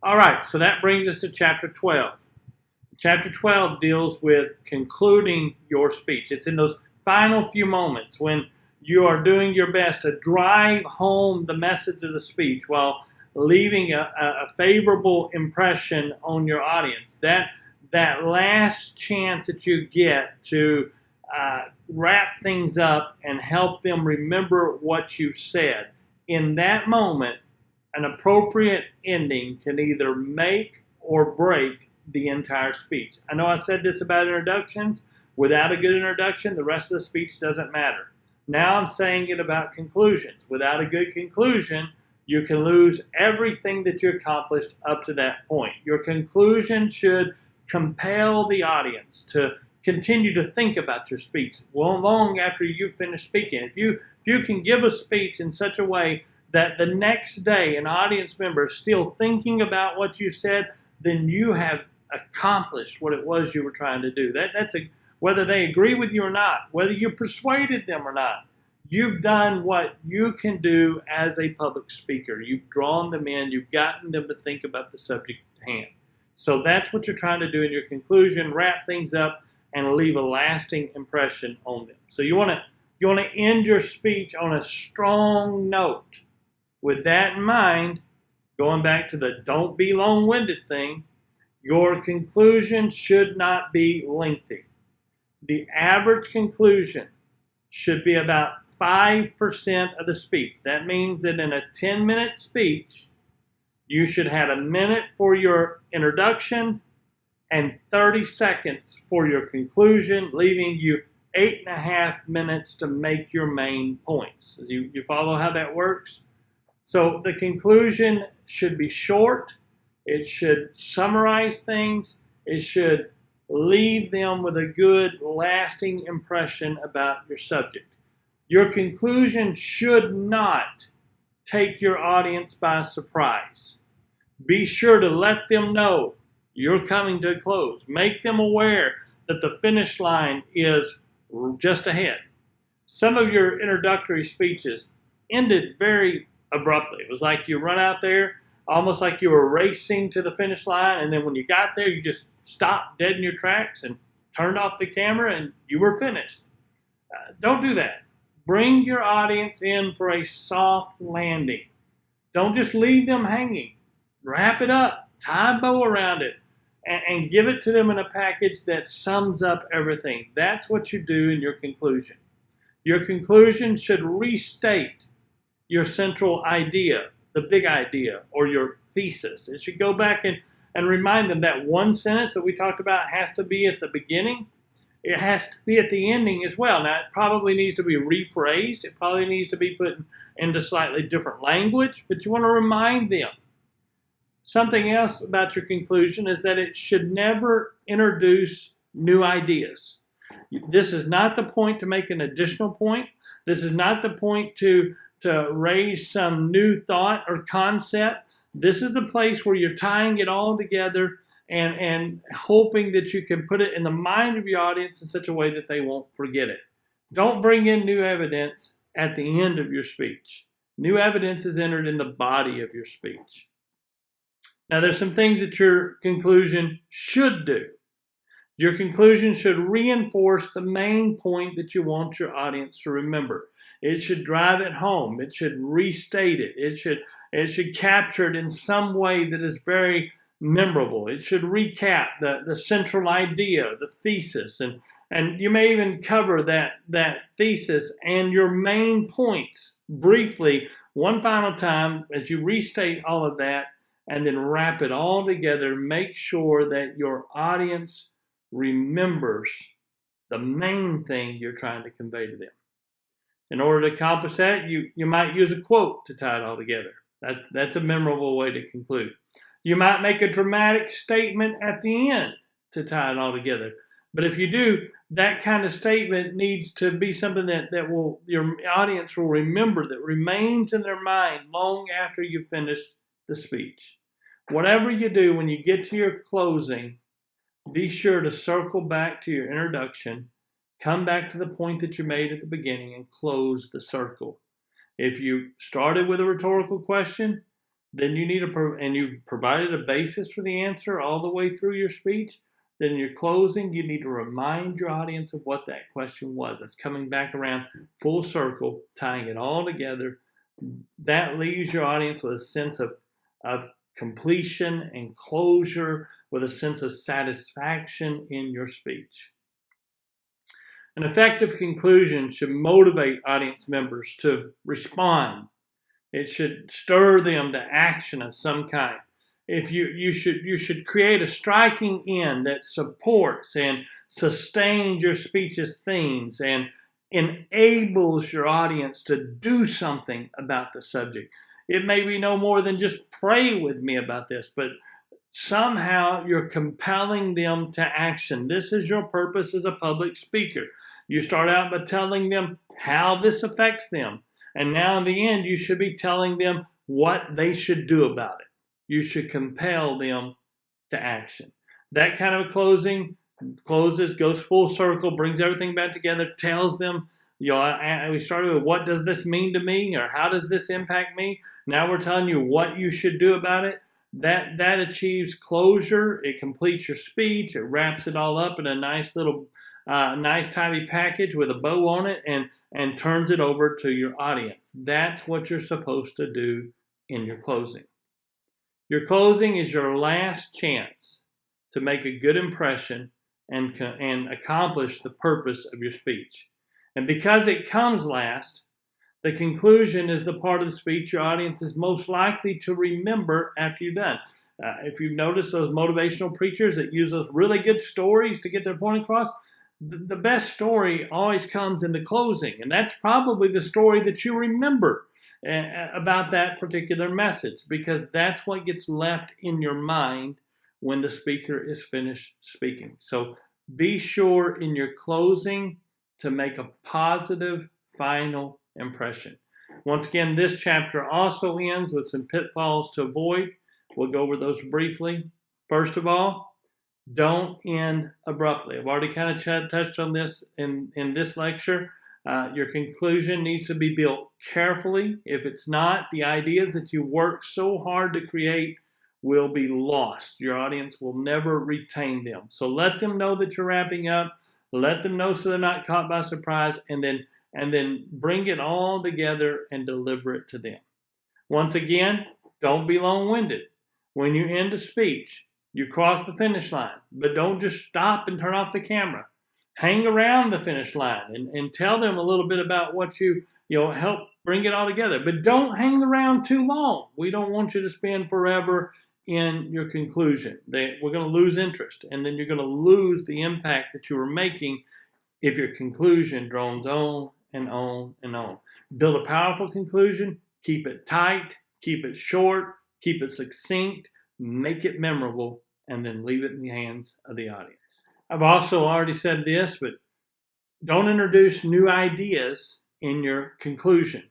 All right, so that brings us to chapter 12. Chapter 12 deals with concluding your speech. It's in those final few moments when you are doing your best to drive home the message of the speech while leaving a favorable impression on your audience. That last chance that you get to wrap things up and help them remember what you said. In that moment, an appropriate ending can either make or break the entire speech. I know I said this about introductions. Without a good introduction, the rest of the speech doesn't matter. Now I'm saying it about conclusions. Without a good conclusion, you can lose everything that you accomplished up to that point. Your conclusion should compel the audience to continue to think about your speech long after you finish speaking. If you can give a speech in such a way that the next day an audience member is still thinking about what you said, then you have accomplished what it was you were trying to do. Whether they agree with you or not, whether you persuaded them or not, you've done what you can do as a public speaker. You've drawn them in, you've gotten them to think about the subject at hand. So that's what you're trying to do in your conclusion, wrap things up and leave a lasting impression on them. So you want to end your speech on a strong note. With that in mind, going back to the don't be long-winded thing, your conclusion should not be lengthy. The average conclusion should be about 5% of the speech. That means that in a 10-minute speech, you should have a minute for your introduction and 30 seconds for your conclusion, leaving you 8.5 minutes to make your main points. You follow how that works? So the conclusion should be short. It should summarize things. It should leave them with a good, lasting impression about your subject. Your conclusion should not take your audience by surprise. Be sure to let them know you're coming to a close. Make them aware that the finish line is just ahead. Some of your introductory speeches ended very abruptly. It was like you run out there, almost like you were racing to the finish line, and then when you got there, you just stopped dead in your tracks and turned off the camera, and you were finished. Don't do that. Bring your audience in for a soft landing. Don't just leave them hanging. Wrap it up, tie a bow around it, and give it to them in a package that sums up everything. That's what you do in your conclusion. Your conclusion should restate your central idea, the big idea, or your thesis. It should go back and remind them that one sentence that we talked about has to be at the beginning. It has to be at the ending as well. Now, it probably needs to be rephrased. It probably needs to be put into slightly different language, but you want to remind them. Something else about your conclusion is that it should never introduce new ideas. This is not the point to make an additional point. This is not the point to raise some new thought or concept. This is the place where you're tying it all together and hoping that you can put it in the mind of your audience in such a way that they won't forget it. Don't bring in new evidence at the end of your speech. New evidence is entered in the body of your speech. Now, there's some things that your conclusion should do. Your conclusion should reinforce the main point that you want your audience to remember. It should drive it home. It should restate it. It should capture it in some way that is very memorable. It should recap the central idea, the thesis, and you may even cover that thesis and your main points briefly one final time as you restate all of that, and then wrap it all together. Make sure that your audience remembers the main thing you're trying to convey to them. In order to accomplish that, you might use a quote to tie it all together. That's a memorable way to conclude. You might make a dramatic statement at the end to tie it all together. But if you do, that kind of statement needs to be something that your audience will remember, that remains in their mind long after you've finished the speech. Whatever you do when you get to your closing, be sure to circle back to your introduction, come back to the point that you made at the beginning, and close the circle. If you started with a rhetorical question, then you need and you've provided a basis for the answer all the way through your speech. Then in your closing, you need to remind your audience of what that question was. It's coming back around full circle, tying it all together. That leaves your audience with a sense of completion and closure, with a sense of satisfaction in your speech. An effective conclusion should motivate audience members to respond. It should stir them to action of some kind. You should create a striking end that supports and sustains your speech's themes and enables your audience to do something about the subject. It may be no more than just pray with me about this, but somehow you're compelling them to action. This is your purpose as a public speaker. You start out by telling them how this affects them. And now in the end, you should be telling them what they should do about it. You should compel them to action. That kind of closing goes full circle, brings everything back together, tells them, we started with what does this mean to me, or how does this impact me? Now we're telling you what you should do about it. That achieves closure. It completes your speech. It wraps it all up in a nice little, nice tidy package with a bow on it, and turns it over to your audience. That's what you're supposed to do in your closing. Your closing is your last chance to make a good impression and accomplish the purpose of your speech. And because it comes last, the conclusion is the part of the speech your audience is most likely to remember after you're done. If you've noticed those motivational preachers that use those really good stories to get their point across, the best story always comes in the closing. And that's probably the story that you remember about that particular message, because that's what gets left in your mind when the speaker is finished speaking. So be sure in your closing to make a positive final impression. Once again, this chapter also ends with some pitfalls to avoid. We'll go over those briefly. First of all, don't end abruptly. I've already kind of touched on this in this lecture. Your conclusion needs to be built carefully. If it's not, the ideas that you work so hard to create will be lost. Your audience will never retain them. So let them know that you're wrapping up. Let them know so they're not caught by surprise, and then bring it all together and deliver it to them. Once again, don't be long-winded. When you end a speech, you cross the finish line, but don't just stop and turn off the camera. Hang around the finish line and tell them a little bit about what you help bring it all together. But don't hang around too long. We don't want you to spend forever in your conclusion. We're going to lose interest, and then you're going to lose the impact that you were making if your conclusion drones on and on and on. Build a powerful conclusion. Keep it tight. Keep it short. Keep it succinct. Make it memorable, and then leave it in the hands of the audience. I've also already said this, but don't introduce new ideas in your conclusion.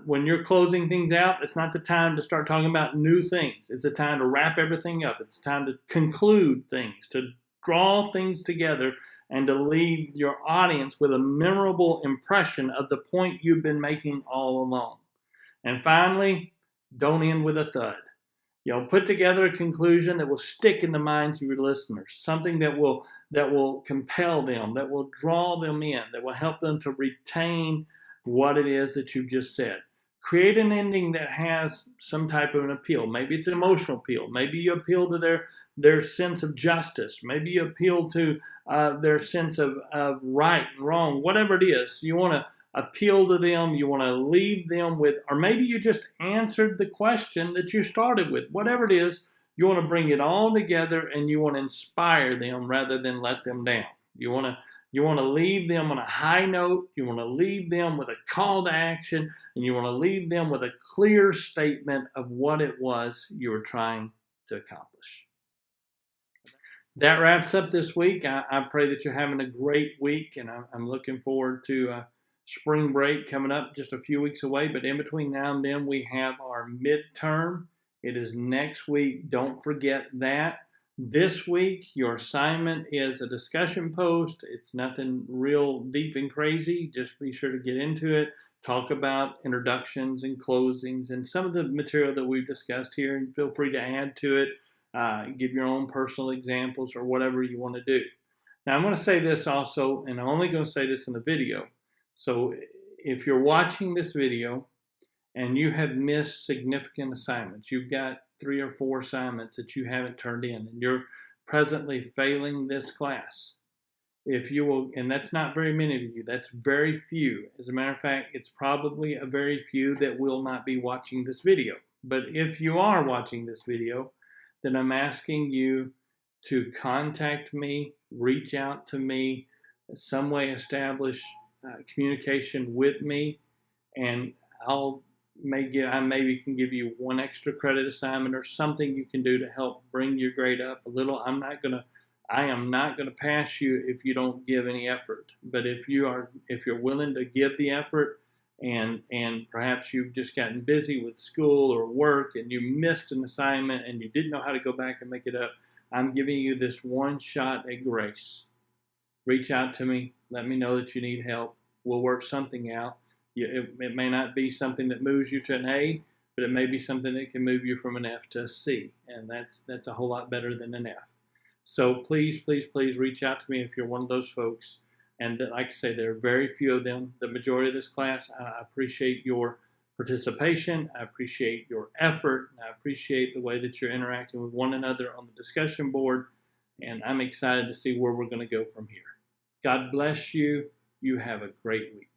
When you're closing things out, it's not the time to start talking about new things. It's the time to wrap everything up. It's the time to conclude things, to draw things together, and to leave your audience with a memorable impression of the point you've been making all along. And finally, don't end with a thud. Put together a conclusion that will stick in the minds of your listeners, something that will compel them, that will draw them in, that will help them to retain what it is that you've just said. Create an ending that has some type of an appeal. Maybe it's an emotional appeal. Maybe you appeal to their sense of justice. Maybe you appeal to their sense of right and wrong. Whatever it is, you want to appeal to them. You want to leave them with, or maybe you just answered the question that you started with. Whatever it is, you want to bring it all together, and you want to inspire them rather than let them down. You want to leave them on a high note. You want to leave them with a call to action, and you want to leave them with a clear statement of what it was you were trying to accomplish. That wraps up this week. I pray that you're having a great week, and I'm looking forward to spring break coming up just a few weeks away. But in between now and then, we have our midterm. It is next week. Don't forget that. This week, your assignment is a discussion post. It's nothing real deep and crazy. Just be sure to get into it. Talk about introductions and closings and some of the material that we've discussed here, and feel free to add to it. Give your own personal examples or whatever you want to do. Now, I'm going to say this also, and I'm only going to say this in the video. So if you're watching this video and you have missed significant assignments, you've got 3 or 4 assignments that you haven't turned in, and you're presently failing this class, if you will, and that's not very many of you, that's very few. As a matter of fact, it's probably a very few that will not be watching this video. But if you are watching this video, then I'm asking you to contact me, reach out to me, some way establish communication with me, and I maybe can give you 1 extra credit assignment or something you can do to help bring your grade up a little. I am not gonna pass you if you don't give any effort. But if you're willing to give the effort, and perhaps you've just gotten busy with school or work and you missed an assignment and you didn't know how to go back and make it up, I'm giving you this 1 shot at grace. Reach out to me. Let me know that you need help. We'll work something out. It may not be something that moves you to an A, but it may be something that can move you from an F to a C, and that's a whole lot better than an F. So please, please, please reach out to me if you're one of those folks. And like I say, there are very few of them. The majority of this class, I appreciate your participation. I appreciate your effort. I appreciate the way that you're interacting with one another on the discussion board. And I'm excited to see where we're going to go from here. God bless you. You have a great week.